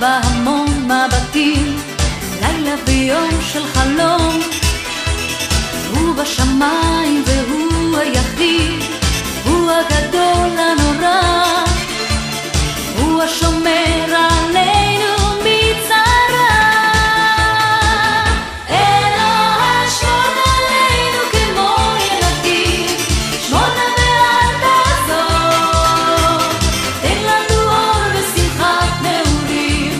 בהמון מבטים, לילה ויום של חלום. הוא בשמיים והוא היחיד, הוא הגדול הנורא, הוא השומר עלינו מצרה. אלוהי שמור עלינו כמו ילדים, שמור נא ואל תעזוב. תן לנו אור ושמחת נעורים,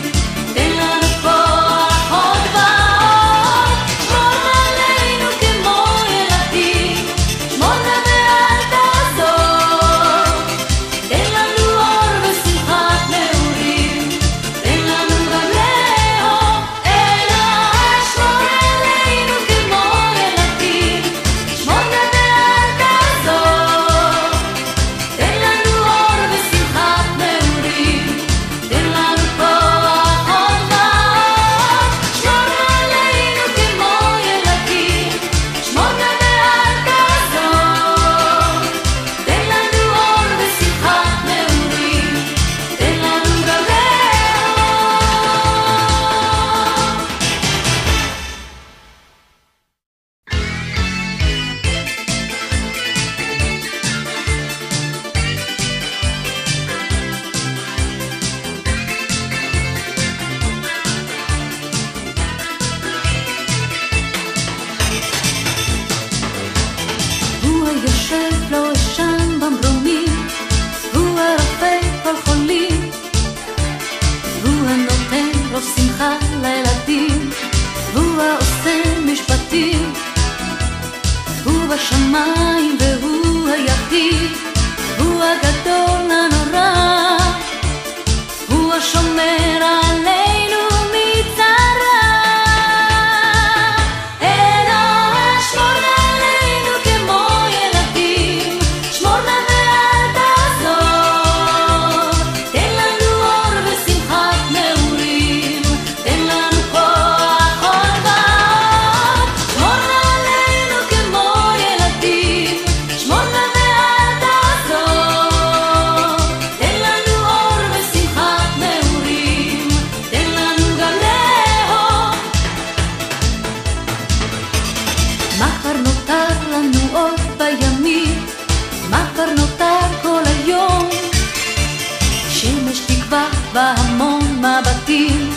תן לנו כוח עוד ועוד. שמור עלינו כמו ילדים, שמור נא ואל תעזוב. תן לנו אור ושמחת נעורים, תן לנו גם לאהוב. אלוהי שמור עלינו כמו ילדים, שמור נא ואל תעזוב. תן לנו אור ושמחת נעורים, תן לנו כוח עוד ועוד. שמור עלינו כמו ילדים, שמור נא ואל תעזוב. תן לנו אור ושמחת נעורים, תן לנו גם הוא היושב לא ישן במרומים, הוא הרופא כל חולים, הוא הנותן רוב שמחה לילדים, הוא העושה משפטים. הוא בשמיים והוא היחיד, הוא הגדול הנורא, הוא השומר עלינו מצרה. אלוהי שמור עלינו כמו ילדים, שמור נא ואל תעזוב. תן לנו אור ושמחת נעורים, תן לנו כוח עוד ועוד. שמור עלינו כמו ילדים, שמור נא ואל תעזוב. תן לנו אור ושמחת נעורים, תן לנו גם לאהוב. מה כבר נותר לנו עוד בימים, מה כבר נותר כל היום? שמש תקווה בהמון מבטים,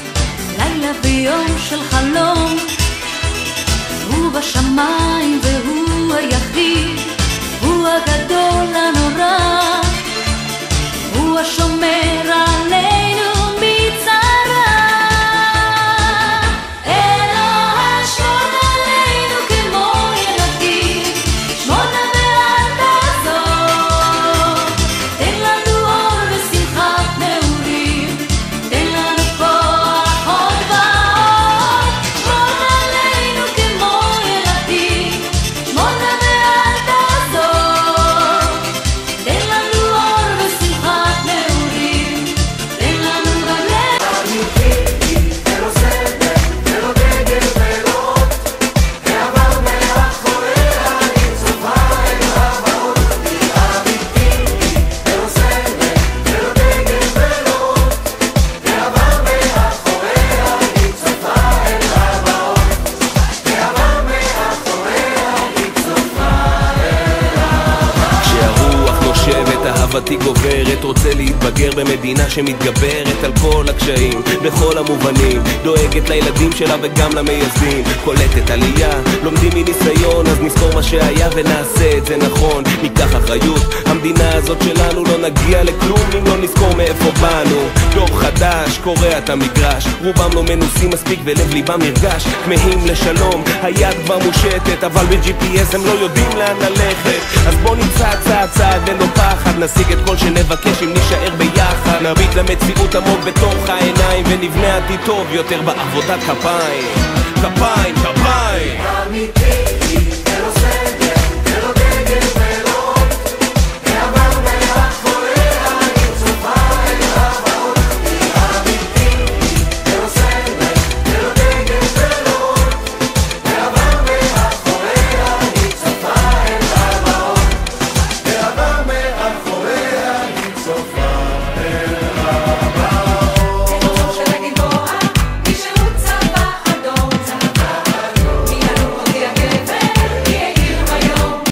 לילה ויום של חלום. הוא בשמיים והוא היחיד, הוא הגדול הנורא, הוא השומר עלינו מצרה. אלוהי שמור עלינו כמו ילדים, שמור נא ואל תעזוב. תן לנו אור ושמחת נעורים, תן לנו כוח עוד ועוד. שמור עלינו כמו ילדים, שמור נא ואל תעזוב. תן לנו אור ושמחת נעורים, תן לנו גם כשהרוח נושבת, אהבתי גוברת, רוצה להתבגר במדינה שמתגברת על כל הקשיים, בכל המובנים, דואגת לילדים שלה וגם למייסדים, קולטת עלייה, לומדים מניסיון, אז נזכור מה שהיה ונעשה את זה נכון, ניקח אחריות, המדינה הזאת שלנו, לא נגיע לכלום אם לא נזכור מאיפה באנו. דור חדש, קורא את המגרש, רובם לא מנוסים מספיק ולב ליבם נרגש, כמהים לשלום, היד כבר מושטת, אבל ב-GPS הם לא יודעים לאן ללכת. אז בוא נצעד צעד צעד ולא פחד, נשיג את כל שנבקש אם נשאר ביחד, נביט למציאות עמוק בתוך העיניים ונבנה עתיד טוב יותר בעבודת כפיים. כפיים, כפיים אמיתי